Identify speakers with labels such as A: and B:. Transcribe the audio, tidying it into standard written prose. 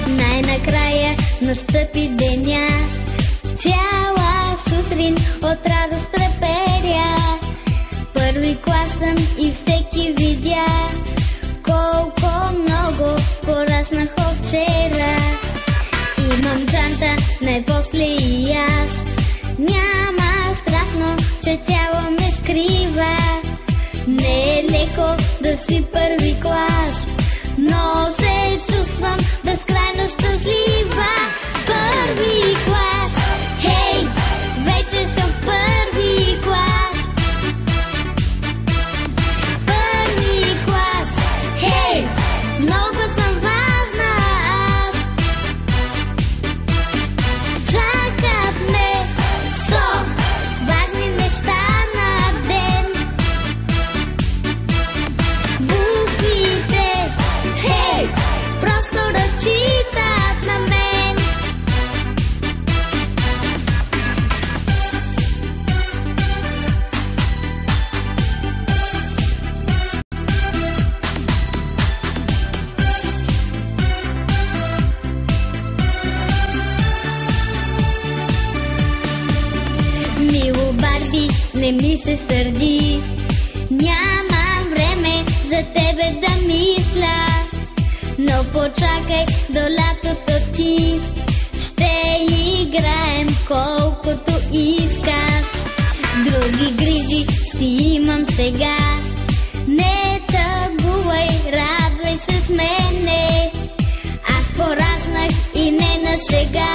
A: Най-накрая настъпи деня, цяла сутрин от радост треперя. Първи клас съм и всеки видя колко много пораснах от вчера. Имам джанта, най-после и аз. Няма страшно, че тяло ме скрива. Не е леко да си първи клас, но се чувствам безкрайно щастлива. Първи клас, хей, вече съм в първи клас. Първи клас, хей, много съм важна аз. Чакат ме 100 важни неща на ден. Буквите, хей, просто разчитат на мен. Мило Барби, не ми се сърди, нямам време за тебе да мисля. Но почакай до лятото ти, ще играем колкото искаш. Други грижи си имам сега, не тъгувай, радвай се с мене. Аз пораснах и не на шега.